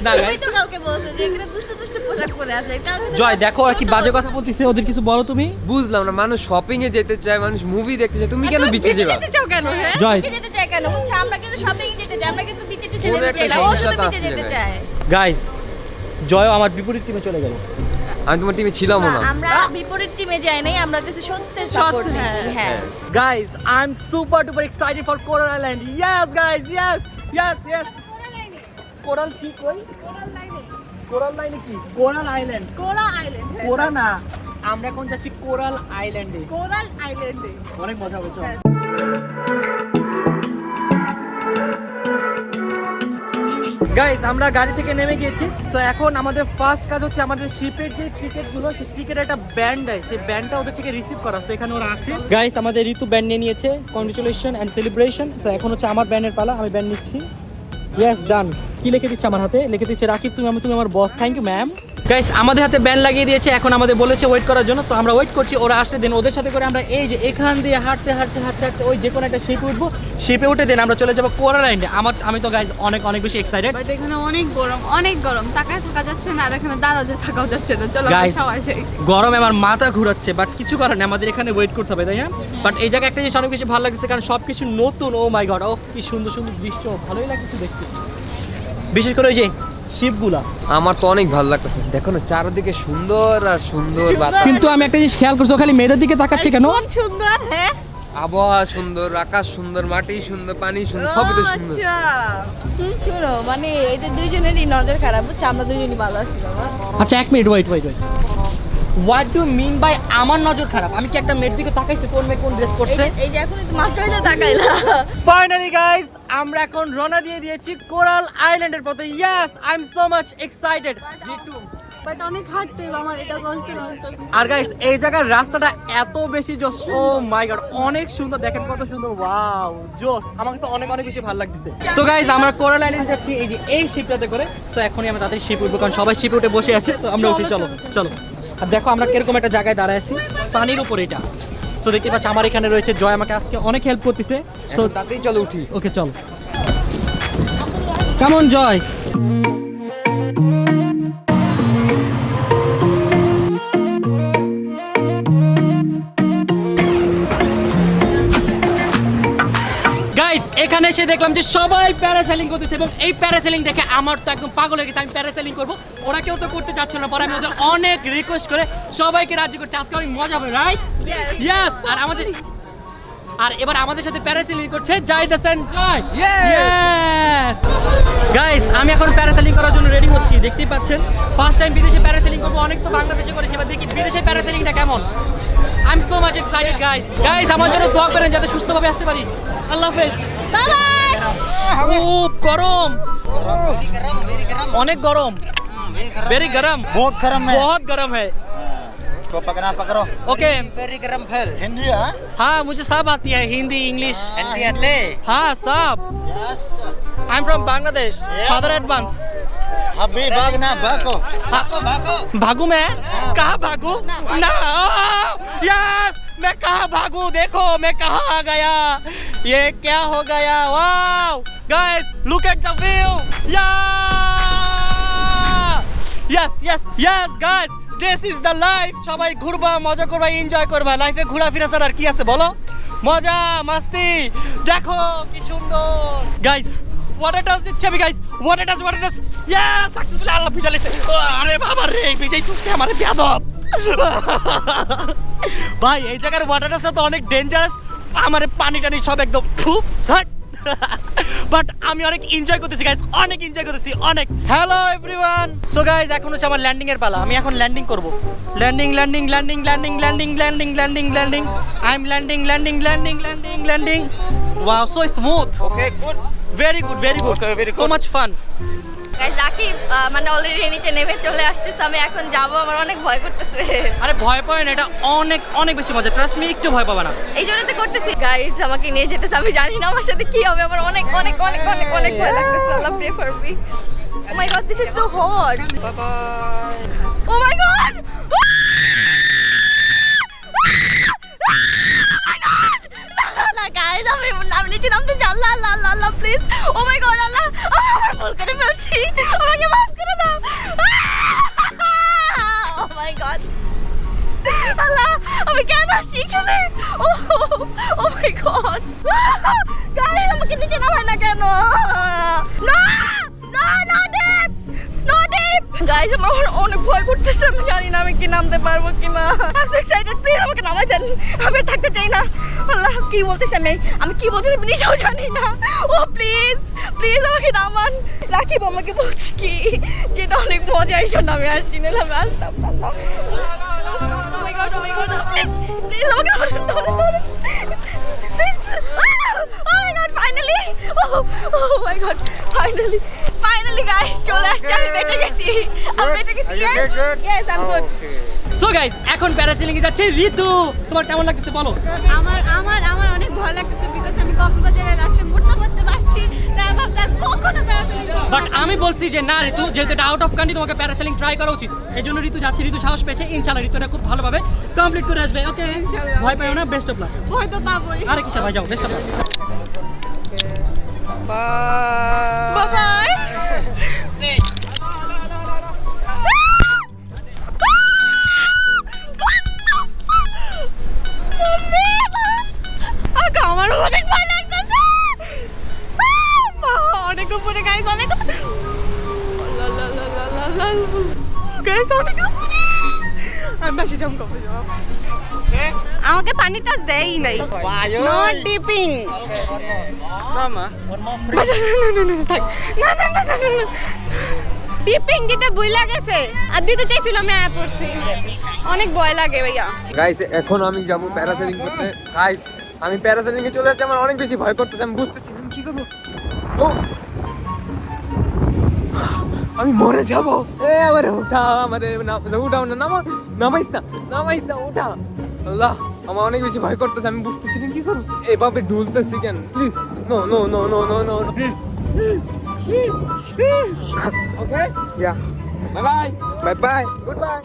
না তুমি গাইজ। তো কালকে বলছো যে এখানে দুষ্টু দুষ্টু পোশাক পরে আছে। কালকে তো জয় দেখো আর কি বাজে কথা বলতেছে, ওদের কিছু বলো তুমি। বুঝলাম না, মানুষ শপিং এ যেতে চায়, মানুষ মুভি দেখতে চায়, তুমি কেন বিচে বিচে যাবা? যেতে চাও কেন? হ্যাঁ, জয় বিচে যেতে চাই কেন? বুঝছো, আমরা কিন্তু শপিং যেতে চাই, আমরা কিন্তু বিচে টিচে কোনো যেতে একটা চাই না, ও সমস্যা শুধু তো বিচে আছে যেতে জায়গায়। চায়। গাইজ জয় আমার বিপরীত টিমে চলে গেল। আমি তোমার টিমে ছিলাম না, না। আমরা বিপরীত টিমে যাই নাই, আমরা দেশে সত্যের সাপোর্ট সত্য, নিচ্ছি। হ্যাঁ। হ্যাঁ, Guys, I'm super duper excited for Coral Island. Yes, guys, yes, yes, yes. Coral কি কই? Coral line কি? Coral Island. কোরা আইল্যান্ড। কোরা না, আমরা এখন যাচ্ছি কোরাল আইল্যান্ডে। কোরাল আইল্যান্ডে। অনেক মজা হচ্ছে। গাইস আমরা গাড়ি থেকে নেমে গিয়েছি। তো এখন আমাদের ফার্স্ট কাজ হচ্ছে আমাদের শিপের যে টিকিটগুলো, সেই টিকিটের একটা ব্যান্ড দেয়, সেই ব্যান্ডটা ওদের থেকে রিসিভ করা। তো এখানে ওরা আছে। গাইস আমাদের ঋতু ব্যান্ড নিয়ে নিয়েছে, কংগ্রেচুলেশন এন্ড সেলিব্রেশন। তো এখন হচ্ছে আমার ব্যান্ডের পালা, আমি ব্যান্ড নিচ্ছি। ইয়েস ডান। কি লিখে দিচ্ছে আমার হাতে? লিখে দিচ্ছে রাকিব তুমি আমার boss. Thank you ma'am. Guys আমাদের হাতে ব্যান্ড লাগিয়ে দিয়েছে, এখন আমাদের বলেছে ওয়েট করার জন্য। তো আমরা ওয়েট করছি, ওরা আসলে দেন ওদের সাথে করে আমরা এই যে এখান দিয়ে হাঁটতে হাঁটতে হাঁটতে হাঁটতে ওই যে কোনো একটা শিপে উঠবো, শিপে উঠে দেন আমরা চলে যাবো কোরাল আইল্যান্ডে। আমি তো গাইস অনেক অনেক বেশি এক্সাইটেড। বাট এখানে অনেক গরম, অনেক গরম, তাকায় থাকা যাচ্ছে না, আর এখানে দাঁড়াও থাকাও যাচ্ছে না। চলো Guys, আমরা সবাই যাই। গরমে আমার মাথা ঘুরাচ্ছে, বাট কিছু করার নেই, আমাদের এখানে ওয়েট করতে হবে, তাই না? বাট এই জায়গায় একটা জিনিস অনেক বেশি ভালো লাগছে, কারণ সব কিছু নতুন। ও মাই গড, ও কি সুন্দর সুন্দর দৃশ্য, ভালোই লাগছে দেখতে। বিশেষ করে ওই যে শিপগুলা। আমার তো অনেক ভালো লাগতেছে, দেখো না চারদিকে সুন্দর আর সুন্দর বাতাস, কিন্তু আমি একটা জিনিস খেয়াল করছি, ও খালি মেয়েদের দিকে তাকাচ্ছে কেন? কোন সুন্দর, হ্যাঁ? আবহাওয়া সুন্দর, আকাশ সুন্দর, মাটি সুন্দর, পানি সুন্দর, সবই তো সুন্দর। আচ্ছা। শুনো, মানে এদের দুইজনেরই নজর খারাপ, বুঝছো? আমরা দুইজনই ভালো আছি বাবা। আচ্ছা এক minute, wait. What do mean by আমার নজর খারাপ? আমি কি একটা মেয়ের দিকে তাকাইছি কোন মেয়ে কোন ড্রেস পরছে? এই যে এখন মাত্রই তো তাকাইলা। ফাইনালি গাইস আমরা এখন রওনা দিয়ে দিয়েছি কোরাল আইল্যান্ডের পথে। Yes, I am so much excited. But অনেক হাঁটতে হবে আমার, এটা কষ্ট লাগছে। আর গাইস এই জায়গার রাস্তাটা এত বেশি জোস, ও মাই গড অনেক সুন্দর, দেখেন কত সুন্দর, ওয়াও জোস। আমার কাছে অনেক অনেক বেশি ভালো লাগতেছে। তো গাইস আমরা কোরাল আইল্যান্ড যাচ্ছি এই যে এই শিপটাতে করে। সো এখনই আমরা তাড়াতাড়ি শিপ উঠবো, কারণ সবাই শিপে উঠে বসে আছে। তো আমরা উঠি, চলো চলো। আর দেখো আমরা কিরকম একটা জায়গায় দাঁড়ায় আছি, পানির উপর এটা। তো দেখতে পাচ্ছি আমার এখানে রয়েছে জয়, আমাকে আজকে অনেক হেল্প করতেছে। তো এখন তাতেই চলো উঠি। ওকে চল, কেমন জয়? গাইস এখানে এসে দেখলাম যে সবাই প্যারাসেলিং করতেছে, এবং এই প্যারাসেলিং দেখে আমার তো একদম পাগল হয়ে গেছে। আমি প্যারাসেলিং করবো, ওরা কেউ তো করতে চাচ্ছিল না, পরে আমি ওদের অনেক রিকোয়েস্ট করে সবাইকে রাজি করছি। আজকে অনেক মজা হবে, রাইট? ইয়েস। আর এবার আমাদের সাথে প্যারাসেলিং করছে জাহিদ হাসান জয়। ইয়েস গাইস আমি এখন প্যারাসেলিং করার জন্য রেডি হচ্ছি, দেখতেই পাচ্ছেন। ফার্স্ট টাইম বিদেশে প্যারাসেলিং করবো, অনেক তো বাংলাদেশে করেছি, এবার দেখি বিদেশে প্যারাসেলিংটা কেমন। I am so much excited guys আমার জন্য দোয়া করেন যাতে সুস্থভাবে আসতে পারি। আল্লাহ হাফেজ। Bye bye. খুব গরম, অনেক গরম, ভেরি গরম, बहुत गरम है बहुत गरम है। तो पकड़ा पकड़ो ओके वेरी गरम है हिंदी है हाँ मुझे सब आती है, हिंदी इंग्लिश हिंदी आते हाँ सब। Yes I'm from Bangladesh. Father advance. अभी भागना भागो भागो भागो भागू मैं? कहाँ भागू? ना यस मैं कहाँ भागू? देखो मैं कहाँ आ गया. ये क्या हो गया? Wow guys look at the view. Yeah yes yes yes guys this is the life. সবাই ঘুরবা মজা করবা এনজয় করবা লাইফে ঘোরাফেরা ছাড়া আর কি আছে বলো মজা মাস্তি দেখো কি সুন্দর গাইস ওয়াটার টাচ দিচ্ছি আমি গাইস ওয়াটার টাচ ইয়া সাকসেসফুলি আল্লাহ ভিজাইছে আরে বাবা রে ভিজাই তুই আমারে বেয়াদব ভাই এই জায়গার ওয়াটার টাচ তো অনেক ডেঞ্জারাস আমারে পানি টানি সব একদম খুব বাট আমি অনেক এনজয় করতেছি গাইস অনেক এনজয় করতেছি অনেক হ্যালো এভরিওয়ান সো গাইস এখন হচ্ছে আমার ল্যান্ডিং এর পালা আমি এখন ল্যান্ডিং করব landing I am landing wow so smooth okay good very good so much fun guys lucky মানে অলরেডি নিচে নেমে চলে আসছে তো আমি এখন যাব আমার অনেক ভয় করতেছে আরে ভয় পায় না এটা অনেক অনেক বেশি মজা ট্রাস্ট মি একটু ভয় পাবে না এই জন্য তো করতেছি গাইস আমাকে নিয়ে যেতেছে আমি জানি না আমার সাথে কি হবে আমার অনেক অনেক অনেক অনেক অনেক ভয় লাগতেছে Allah pray for me oh my god this is so hot bye bye oh my god guys আমি নিচে নামতে চাই আল্লাহ আল্লাহ আল্লাহ আল্লাহ প্লিজ ও মাই গড আল্লাহ আমি ভুল করে ফেলছি আমাকে মাফ করে দাও ও মাই গড আল্লাহ আমি কেন শিখলে ও মাই গড গাইস আমাকে নিচে নামায় না কেন না না না ডিপ নো ডিপ গাইস আমার অনেক ভয় করতেছে আমি জানি না আমি কি নামতে পারবো কিনা I am so excited please আমাকে নামাই দেন আমি থাকতে চাই না আল্লাহ কি বলতেছে আমি কি বলতেছি আমি নিজেও জানি না ও প্লিজ প্লিজ আমাকে নামান রাকিব আমাকে বলছি কি যেটা অনেক মজা এসে আমি আসছি না আমি আসতাম না Oh my god, please, please, oh my god, please, oh my god, finally, oh my god, finally guys, চলে আসছে আমি বেঁচে গেছি, yes, I'm good. So guys এখন প্যারাসেলিং এ যাচ্ছে ঋতু তোমার কেমন লাগছে বলো আমার অনেক ভয় লাগতেছে বিকজ আমি কক্সবাজারে লাস্টে পড়তে পারছি না আমি ভাবছি আর কখনো প্যারাসেলিং বাট আমি বলছি যে না ঋতু যেহেতু এটা আউট অফ কান্ট্রি তোমাকে প্যারাসেলিং ট্রাই করা উচিত এই জন্য ঋতু যাচ্ছে ঋতু সাহস পেয়েছে ইনশাআল্লাহ ঋতু এটা খুব ভালোভাবে কমপ্লিট করে আসবে ওকে ভয় পাও না বেস্ট অফ লাক ভয় তো পাবোই আরে কিসের ভাই যাও best of lakh bye bye আমার অনেক ভয় লাগতেছে অনেক উপরে গাইস অনেক গাইস অনেক উপরে আমি বেশি জম করব আমাকে পানি টাচ দেই নাই নো ডিপিং সামা না ডিপিং দিতে ভুল গেছে আর দিতে চাইছিল আমি আয়া পড়ছি অনেক ভয় লাগে ভাইয়া গাইস এখন আমি যাব প্যারাসেলিং করতে গাইস আমি প্যারাসেলিং এ চলে আসছি আমার অনেক বেশি ভয় করতেছে আমি বুঝতেছি না কি করব ও আমি মরে যাব আমারে উঠা আমারে উঠাও না নামাইস না উঠা আল্লাহ আমার অনেক বেশি ভয় করতেছে আমি বুঝতেছি না কি করব এভাবে ঢুলতেছি কেন please no okay yeah bye good bye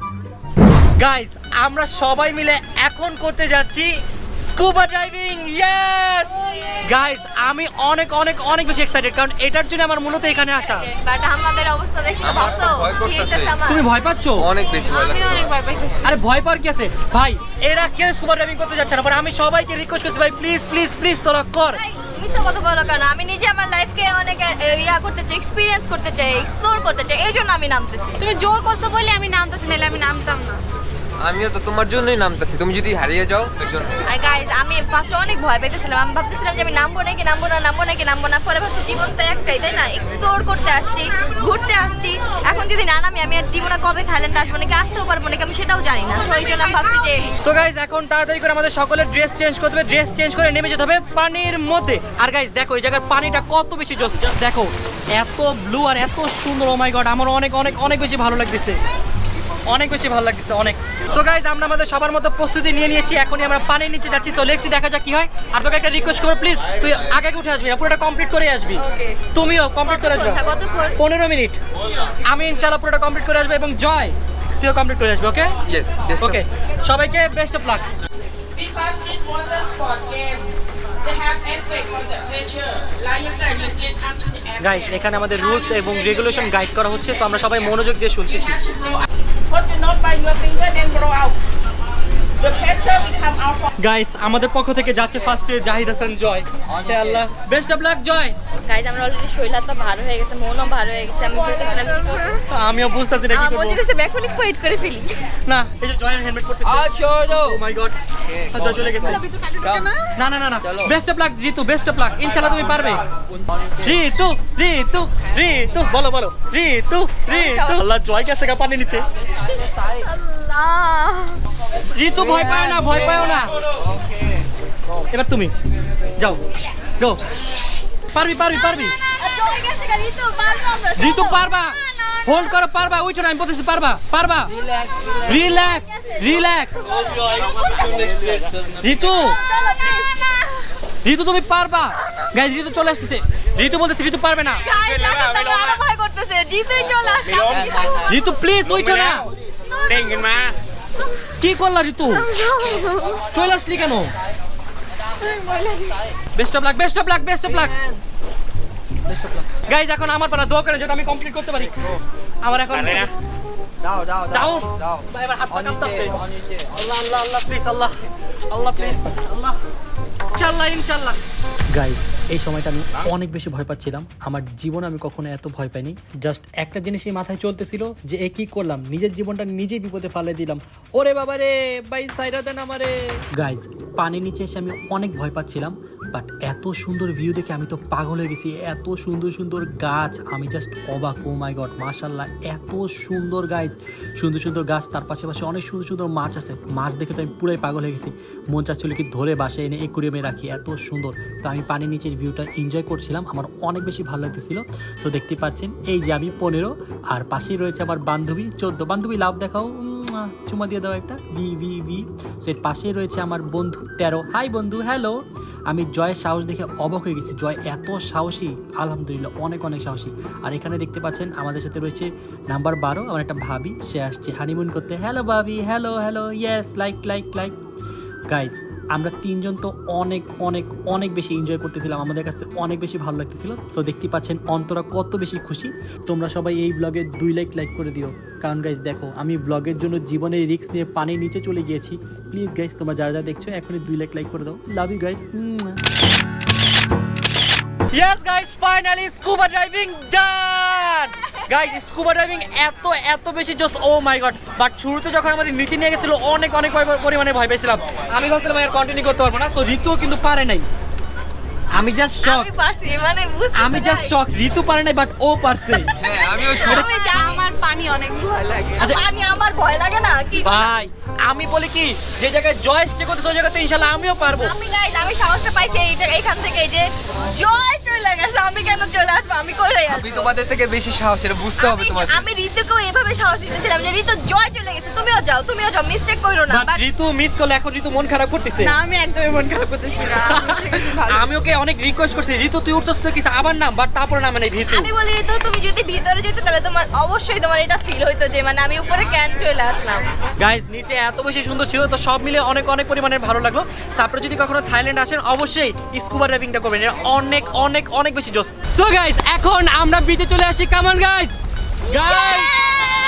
guys আমরা সবাই মিলে এখন করতে যাচ্ছি স্কুবা ড্রাইভিং ইয়েস গাইস আমি অনেক অনেক অনেক বেশি এক্সাইটেড কারণ এটার জন্য আমার মূলত এখানে আসা বাট আমাদের অবস্থা দেখতে আমার তো ভাবছো ভয় করতেছে। তুমি ভয় পাচ্ছো অনেক বেশি ভয় আমি লাগছে অনেক ভয় পাইতেছি আরে ভয় পাওয়ার কি আছে ভাই এরা কেউ স্কুবা ড্রাইভিং করতে যাচ্ছে না পরে আমি সবাইকে রিকোয়েস্ট করছি ভাই প্লিজ তোরা কর তুমি তো কত বলো কেন আমি নিজে আমার লাইফকে অনেক করতে চাই এক্সপেরিয়েন্স করতে চাই এক্সপ্লোর করতে চাই এই জন্য আমি নামতেছি তুমি জোর করছো বলে আমি নামতেছি নাহলে আমি নামতাম না আমিও তো তোমার জন্যই নামতেছি তুমি যদি হারিয়ে যাও এর জন্য আর গাইস আমি ফার্স্টে অনেক ভয় পেতেছিলাম আমি ভাবতেছিলাম যে আমি নামবো না পরে ভাবছি জীবন তো একটাই তাই না এক্সপ্লোর করতে আসছি ঘুরতে আসছি এখন যদি না নামি আমি আর জীবনে কবে থাইল্যান্ড আসবো নাকি আসতেও পারবো নাকি আমি সেটাও জানি না সো এই জন্য আমি ভাবছি যে তো গাইস এখন তাড়াতাড়ি করে আমাদের সকলের ড্রেস চেঞ্জ করতে হবে ড্রেস চেঞ্জ করে নেমে যেতে হবে পানির মধ্যে আর গাইস দেখো এই জায়গার পানিটা কত বেশি জোস জাস্ট দেখো এত ব্লু আর এত সুন্দর ও মাই গড আমার অনেক অনেক অনেক বেশি ভালো লাগতেছে অনেক বেশি ভালো লাগছে অনেক। তো গাইজ আমরা আমাদের সবার মতো প্রস্তুতি নিয়ে নিয়েছি, এখনই আমরা পানির নিচে যাচ্ছি। সো লেটস সি দেখা যাক কি হয়। আর তোকে একটা রিকোয়েস্ট করব, প্লিজ তুই আগে উঠে আসবি না, পুরোটা কমপ্লিট করে আসবি। তুমিও কমপ্লিট করে আসবে। 15 মিনিট। আমি ইনশাআল্লাহ পুরোটা কমপ্লিট করে আসবো এবং জয় তুইও কমপ্লিট করে আসবি। ওকে ইয়েস ওকে, সবাইকে best of lakh. Because this water sport game, they have effect on the pressure. Like you guys, you get up to the air. Guys এখানে আমাদের রুলস এবং রেগুলেশন গাইড করা হচ্ছে, তো আমরা সবাই মনোযোগ দিয়ে You শুনতেছি। have to blow out. Put the knot by your finger, then blow out. The pressure will come out from. Guys আমাদের পক্ষ থেকে যাচ্ছে ফার্স্টে জাহিদ হাসান জয়। হে Allah, best of luck Joy. Guys আমরা অলরেডি শরীর হাত ভার হয়ে গেছে, মনও ভার হয়ে গেছে। আমি বুঝতেছিলাম কি করব। আমিও বুঝতেছি না কি আমার করব। মনে হচ্ছে ব্যাকফুলি কোয়েট করে ফেলি। না, এই যে জয়ের হেলমেট পড়তেছে। ও মাই গড, জয় চলে গেছে। না না না না, best of lakh Jitu, best of lakh. ইনশাআল্লাহ তুমি পারবে। রিতু রিতু রিতু, বলো বলো, রিতু রিতু। আল্লাহ, জয় কাছে গা পানি নিচে। আল্লাহ, রিতু ভয় পাও না, ভয় পাও না। এবার তুমি যাও, গো। পারবি পারবি পারবি। জয় গেছে গা, ঋতু পারবো আমরা। রিতু পারবা, হোল্ড করো, পারবা। ওই জন্য আমি বলতেছি পারবা, পারবা। Relax relax. রিতু রিতু তুমি পারবা। গাইজ রিতু চলে আসতেছে। রিতু বলতেছে রিতু পারবে না। গাইজ আমরা আরো ভয় করতেছে, জিতুই চলে আসছে। রিতু প্লিজ ওই না। কি করলা রিতু, চলে আসলি কেন? Best of lakh, best of lakh, best of lakh, best of lakh. Guys এখন আমার পালা, দোয়া করেন যদি আমি কমপ্লিট করতে পারি। আমার এখন দাও দাও দাও দাও। এবার হাত পা কাঁপতেছে। আল্লাহ আল্লাহ আল্লাহ প্লিজ, আল্লাহ আল্লাহ প্লিজ, আল্লাহ ইনশাআল্লাহ ইনশাআল্লাহ। গাইজ এই সময়টা আমি অনেক বেশি ভয় পাচ্ছিলাম। আমার জীবনে আমি কখনো এত ভয় পাইনি। জাস্ট একটা জিনিসই মাথায় চলতেছিল যে এ কি করলাম, নিজের জীবনটা নিজেই বিপদে ফালে দিলাম। ওরে বাবা রে, ভাই সাইরা দেন আমারে। গাইজ পানির নিচে এসে আমি অনেক ভয় পাচ্ছিলাম, বাট এত সুন্দর ভিউ দেখে আমি তো পাগল হয়ে গেছি। এত সুন্দর সুন্দর গাছ, আমি জাস্ট অবাক। ও মাই গড, মাশাআল্লাহ, এত সুন্দর গাইজ, সুন্দর সুন্দর গাছ, তার পাশাপাশি অনেক সুন্দর সুন্দর মাছ আছে। মাছ দেখে তো আমি পুরাই পাগল হয়ে গেছি। মন চাচ্ছিল কি ধরে বাসায় এনে একুরিয়ামে রাখি, এত সুন্দর। তো আমি পানির নিচের ভিউটা এনজয় করছিলাম, আমার অনেক বেশি ভালো লাগতেছিল। সো দেখতে পাচ্ছেন এই যে আমি 15 আর পাশেই রয়েছে আমার বান্ধবী 14। বান্ধবী লাভ দেখাও, চুমা দিয়ে দাও একটা, বি বি বি। সো এর পাশেই রয়েছে আমার বন্ধু 13। হাই বন্ধু, হ্যালো। আমি জয়ের সাহস দেখে অবাক হয়ে গেছি। জয় এত সাহসী, আলহামদুলিল্লাহ, অনেক অনেক সাহসী। আর এখানে দেখতে পাচ্ছেন আমাদের সাথে রয়েছে নাম্বার 12, আমার একটা ভাবি, সে আসছে হানিমুন করতে। হ্যালো ভাবি, hello hello, yes, like like like. Guys আমরা তিনজন তো অনেক অনেক অনেক বেশি এনজয় করতেছিলাম, আমাদের কাছে অনেক বেশি ভালো লাগতেছিল। সো দেখতে পাচ্ছেন অন্তরা কত বেশি খুশি। তোমরা সবাই এই ব্লগে 2 লাইক করে দিও, কারণ গাইজ দেখো আমি ব্লগের জন্য জীবনের রিস্ক নিয়ে পানির নিচে চলে গিয়েছি। প্লিজ গাইজ তোমরা যারা যারা দেখছো এখনই 2 লাইক করে দাও। Love you guys. Yes guys, finally scuba diving done. Guys, scuba diving এত বেশি জোস, ও মাই গড। বাট শুরুতে যখন আমাদের নিচে নিয়ে গেছিল অনেক পরিমাণে ভয় পেয়েছিলাম। আমি ভাবছিলাম আর কন্টিনিউ করতে পারবো না। সো ঋতুও কিন্তু পারে নাই। আমি জাস্ট শক, আমি পারছি, মানে বুঝতে আমি জাস্ট শক। ঋতু পারে নাই বাট ও পারছে। হ্যাঁ আমিও আমি জানি আমার পানি অনেক ভয় লাগে। আচ্ছা পানি আমার ভয় লাগে না কি? ভাই আমি বলি কি, যে জায়গায় জয় স্টে করতে ওই জায়গাতে ইনশাআল্লাহ আমিও পারবো। আমি গাইজ আমি সাহসটা পাইছি এইখান থেকে, যে জয় চলে গেছে, আমি কেন চলে আসবো? আমি করে আমি আসবো। তোমাদের থেকে বেশি সাহস, এটা বুঝতে হবে তোমাদের। আমি ঋতুকেও এভাবে সাহস দিতেছিলাম যে ঋতু জয় চলে গেছে, তুমিও যাও, মিস্টেক করো না। বাট ঋতু মিস করলে এখন ঋতু মন খারাপ করতেছে। না আমি একদমই মন খারাপ করতেছি না, আমি ওকে অনেক রিকোয়েস্ট করছি, ঋতু তুই উঠতেছ তো কিছু আবার নাম, বাট তারপরে নামে নাই ঋতু। আমি বলি ঋতু তুমি যদি ভিতরে যেতে তাহলে তোমার অবশ্যই তোমার এটা ফিল হইতো যে মানে আমি উপরে কেন চলে আসলাম। গাইজ নিচে এত বেশি সুন্দর ছিল, তো সব মিলে অনেক পরিমাণে ভালো লাগলো। আপনারা যদি কখনো থাইল্যান্ড আসেন অবশ্যই স্কুবা ড্রাইভিংটা করবেন, এটা অনেক বেশি জোস। সো গাইজ এখন আমরা বিচে চলে আসি, কাম অন গাইজ। গাইজ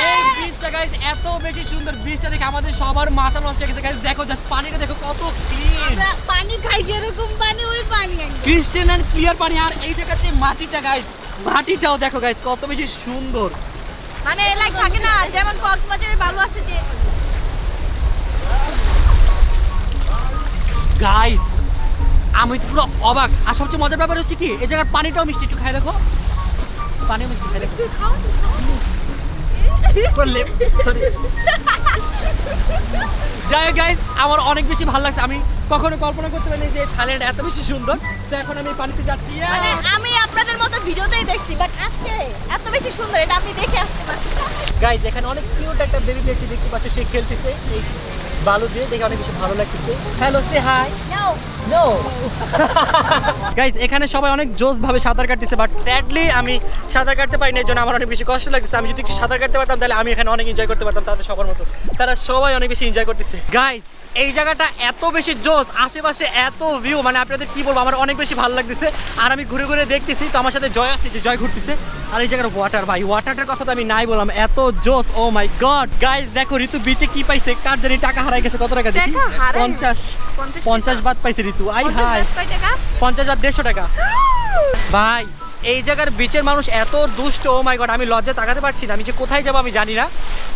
এই বিচটা গাইজ এত বেশি সুন্দর, বিচটা দেখে আমাদের সবার মাথা নষ্ট হয়ে গেছে। গাইজ দেখো জাস্ট পানিটা দেখো কত ক্লিন, পানি খাই যেরকম পানি ওই পানি ক্রিস্টাল এন্ড ক্লিয়ার পানি। আর এই জায়গাতে মাটিটা গাইজ, মাটিটাও দেখো গাইজ কত বেশি সুন্দর। মানে লাইক থাকে না যেমন কক্সবাজারে ভালো আছে যে গাইস আমি তো পুরো অবাক। আর সবচেয়ে মজার ব্যাপার হচ্ছে কি, এই জায়গার পানিটাও মিষ্টি, একটু খাই দেখো, পানিও মিষ্টি, খাই দেখো। যাই হোক গাইস, আমার অনেক বেশি ভালো লাগছে। আমি কখনো কল্পনা করতে পারিনি যে থাইল্যান্ড এত বেশি সুন্দর। তো এখন আমি পানিতে যাচ্ছি মানে আমি আপনাদের মতো ভিডিওতেই দেখছি বাট আজকে এত বেশি সুন্দর এটা আমি দেখে আসতে পারছি গাইজ এখানে অনেক কিউট একটা বেবি পেয়েছি দেখতে পাচ্ছ, সে খেলতেছে এই বালু দিয়ে, দেখে অনেক বেশি ভালো লাগতেছে। হ্যালো, সে হাই। নাও নো গাইজ এখানে সবাই অনেক জোস ভাবে সাঁতার কাটতেছে, বাট স্যাডলি আমি সাঁতার কাটতে পারি না, এর জন্য আমার অনেক বেশি কষ্ট লাগতেছে। আমি যদি একটু সাঁতার কাটতে পারতাম তাহলে আমি এখানে অনেক এনজয় করতে পারতাম তাদের সবার মতো। তারা সবাই অনেক বেশি এনজয় করতেছে। গাইজ এই জায়গাটা এত বেশি জোস, আশেপাশে এত ভিউ, মানে আপনাদের কি বলবো, আমার অনেক বেশি ভালো লাগতেছে। আর আমি ঘুরে ঘুরে দেখতেছি, তো আমার সাথে জয় আসছে, যে জয় ঘুরতেছে। আর এই জায়গার ওয়াটার, ভাই ওয়াটারটার কথা তো আমি নাই বললাম, এত জোস। ও মাই গড গাইজ দেখো, ঋতু বিচে কি পাইছে, কার জানি টাকা হারাই গেছে। কত টাকা দেখি? টাকা হারাই 50 বাদ পাইছে ঋতু। আই হাই 50 বাদ 150 টাকা। ভাই এই জায়গার বিচের মানুষ এত দুষ্ট, ও মাই গড, আমি লজ্জা তাকাতে পারছি না। আমি যে কোথায় যাবো আমি জানি না,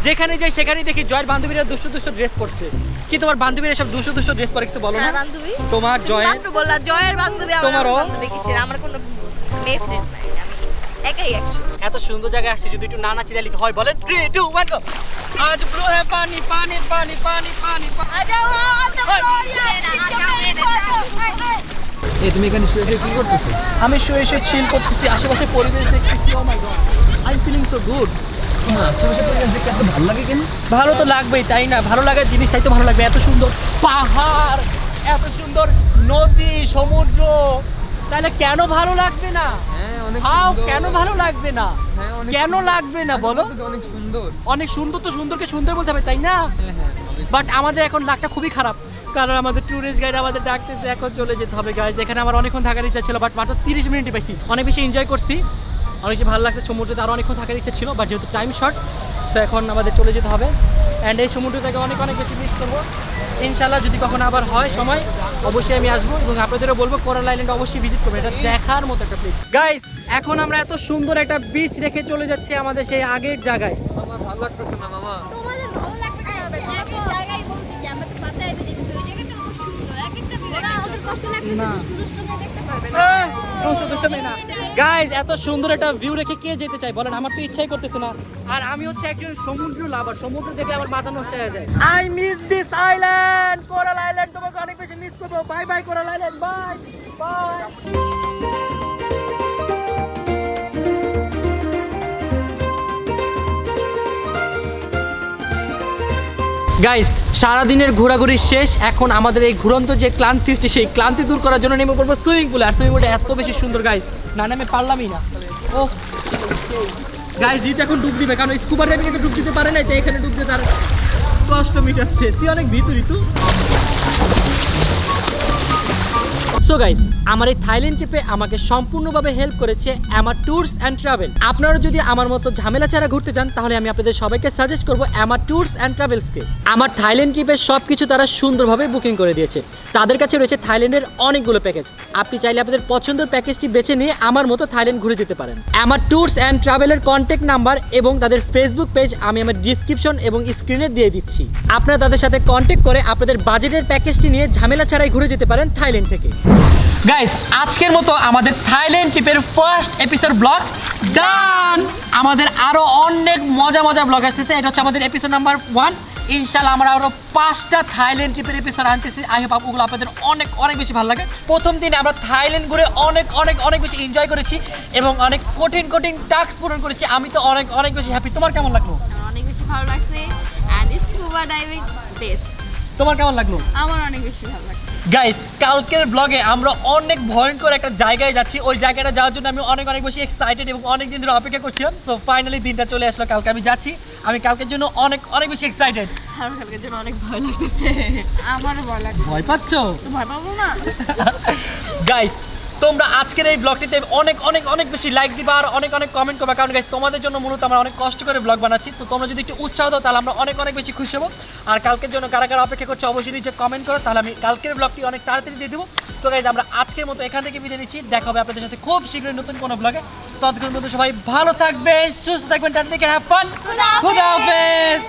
যেখানে যাই সেখানেই দেখি জয়ের বান্ধবীরা দুষ্ট দুষ্ট ড্রেস পরছে। কি তোমার বান্ধবীরা সব দুষ্ট দুষ্ট ড্রেস পরে কিছু বলো না? বান্ধবী তোমার জয়ের, মাত্র বললা জয়ের বান্ধবী, আমার তোমারও? বান্ধবী কিসের? আমার কোনো মেয়ে ফ্রেন্ড নাই, আমি একাই 100। এত সুন্দর জায়গায় আসছে, যদি একটু না নাচি তাহলে হয় বলেন? 3 2 1 গো। আজ ব্লো হে পানি পানি পানি পানি পানি। এই তুমি এখানে শুয়ে শুয়ে কি করতেছো? আমি শুয়ে শুয়ে চিল করতেছি, আশেপাশে পরিবেশ দেখতেছি। Oh my god, I am feeling so good. আশেপাশে পরিবেশ দেখতে এত ভালো লাগে কেন? ভালো তো লাগবেই, তাই না? ভালো লাগার জিনিস তাই তো ভালো লাগবে। এত সুন্দর পাহাড়, এত সুন্দর নদী, সমুদ্র, তাহলে কেন ভালো লাগবে না? হ্যাঁ অনেক হাও সুন্দর। কেন ভালো লাগবে না? হ্যাঁ, অনেক কেন সুন্দর। লাগবে না বলো? অনেক সুন্দর। অনেক সুন্দর, তো সুন্দরকে সুন্দর বলতে হবে, তাই না? হ্যাঁ হ্যাঁ অনেক। বাট আমাদের এখন লাকটা খুবই খারাপ, কারণ আমাদের ট্যুরিস্ট গাইড আমাদের ডাকতেছে, এখন চলে যেতে হবে। গাইজ এখানে আমার অনেকক্ষণ থাকার ইচ্ছা ছিল, বাট মাত্র 30 মিনিটই পাইছি। অনেক বেশি এনজয় করছি, অনেক বেশি ভালো লাগছে। সমুদ্রে আরও অনেকক্ষণ থাকার ইচ্ছা ছিল, বাট যেহেতু টাইম শর্ট, সো এখন আমাদের চলে যেতে হবে। অ্যান্ড এই সমুদ্রটাকে অনেক অনেক বেশি মিস করবো। ইনশাল্লাহ যদি কখনো আবার হয় সময়, অবশ্যই আমি আসবো এবং আপনাদেরও বলবো কোরাল আইল্যান্ড অবশ্যই ভিজিট করবেন, এটা দেখার মতো একটা প্লেস। গাইজ এখন আমরা এত সুন্দর একটা বিচ রেখে চলে যাচ্ছি আমাদের সেই আগের জায়গায়। আমার ভালো লাগতেছে না মামা। তোমাদের ভালো লাগতে হবে, একই জায়গায় বলতে কি আমরা তো বাতায় আইতে যেতেছি, ওই জায়গাটা কত সুন্দর, এক একটা ওরা ওদের কষ্ট লাগতেছে, দুষ্টু দুষ্টু মেয়ে দেখতে পারবে না। গাইজ এত সুন্দর একটা ভিউ রেখে কে যেতে চাই বলেন? আমার তো ইচ্ছাই করতেছে না। আর আমি হচ্ছে একজন সমুদ্র লাভার, সমুদ্র দেখে আমার মাথা নষ্ট হয়ে যায়। I miss this island, coral island, তোমাকে অনেক বেশি মিস করবো। Bye bye coral island, by bye. Guys সারাদিনের ঘোরাঘুরি শেষ, এখন আমাদের এই ঘুরন্ত যে ক্লান্তি হচ্ছে সেই ক্লান্তি দূর করার জন্য নেমে পড়বো সুইমিং পুলে। আর সুইমিং পুলটা এত বেশি সুন্দর গাইস, না নামে পারলামই না। ও গাইস জিত এখন ডুব দিবে, কারণ স্কুবা ড্রাইভিং তো ডুব দিতে পারে না, তাই এখানে ডুব দিয়ে তার কষ্ট মিটাচ্ছে। তুই অনেক ভিতরি তুই। সো গাইস আমার এই থাইল্যান্ড ট্রিপে আমাকে সম্পূর্ণভাবে হেল্প করেছে আমার ট্যুরস অ্যান্ড ট্রাভেল। আপনারা যদি আমার মতো ঝামেলা ছাড়া ঘুরতে চান তাহলে আমি আপনাদের সবাইকে সাজেস্ট করবো আমার ট্যুরস অ্যান্ড ট্রাভেলসকে। আমার থাইল্যান্ড ট্রিপের সব কিছু তারা সুন্দরভাবে বুকিং করে দিয়েছে। তাদের কাছে রয়েছে থাইল্যান্ডের অনেকগুলো প্যাকেজ। আপনি চাইলে আপনাদের পছন্দের প্যাকেজটি বেছে নিয়ে আমার মতো থাইল্যান্ড ঘুরে যেতে পারেন। আমার ট্যুরস অ্যান্ড ট্রাভেলের কন্ট্যাক্ট নাম্বার এবং তাদের ফেসবুক পেজ আমি আমার ডিসক্রিপশন এবং স্ক্রিনে দিয়ে দিচ্ছি। আপনারা তাদের সাথে কন্ট্যাক্ট করে আপনাদের বাজেটের প্যাকেজটি নিয়ে ঝামেলা ছাড়াই ঘুরে যেতে পারেন থাইল্যান্ড থেকে। গাইস আজকের মতো আমাদের থাইল্যান্ড ট্রিপের ফার্স্ট এপিসোড ব্লগ ডান। আমাদের আরো অনেক মজা মজা ব্লগ আসতেছে, এটা হচ্ছে আমাদের এপিসোড নাম্বার 1। ইনশাআল্লাহ আমরা আরো 5টা থাইল্যান্ড ট্রিপের এপিসোড আনতেছি। আই হোপ ওগুলো আপনাদের অনেক অনেক বেশি ভালো লাগে। প্রথম দিনে আমরা থাইল্যান্ড ঘুরে অনেক অনেক অনেক বেশি এনজয় করেছি এবং অনেক কঠিন কঠিন টাস্ক পূরণ করেছি। আমি তো অনেক অনেক বেশি হ্যাপি। তোমার কেমন লাগলো? আমার অনেক বেশি ভালো লাগছে, এন্ড স্কুবা ডাইভিং বেস্ট। তোমার কেমন লাগলো? আমার অনেক বেশি ভালো লাগছে। গাইস কালকের ব্লগে আমরা অনেক ভয়ঙ্কর একটা জায়গায় যাচ্ছি। ওই জায়গাটা যাওয়ার জন্য আমি অনেক অনেক বেশি এক্সাইটেড এবং অনেক দিন ধরে অপেক্ষা করছিলাম। সো ফাইনালি দিনটা চলে আসলো, কালকে আমি যাচ্ছি। আমি কালকের জন্য অনেক অনেক বেশি এক্সাইটেড। আমার কালকের জন্য অনেক ভয় লাগতেছে। আমারও ভয় লাগছে। ভয় পাচ্ছ? ভয় পাবো না। গাইস তোমরা আজকের এই ব্লগটিতে অনেক অনেক অনেক বেশি লাইক দিবা আর অনেক অনেক কমেন্ট করবা, কারণ গাইস তোমাদের জন্য মূলত আমরা অনেক কষ্ট করে ব্লগ বানাচ্ছি। তো তোমরা যদি একটু উৎসাহ দাও তাহলে আমরা অনেক অনেক বেশি খুশি হবো। আর কালকের জন্য কারা কারা অপেক্ষা করছে অবশ্যই নিচে কমেন্ট করো, তাহলে আমি কালকের ব্লগটি অনেক তাড়াতাড়ি দিয়ে দেবো। তো গাইস আমরা আজকের মতো এখান থেকে বিদায় নিচ্ছি, দেখা হবে আপনাদের সাথে খুব শীঘ্রই নতুন কোনো ব্লগে। ততক্ষণ পর্যন্ত সবাই ভালো থাকবেন, সুস্থ থাকবেন, টাটা, হ্যাভ ফান, খুদা হাফেজ।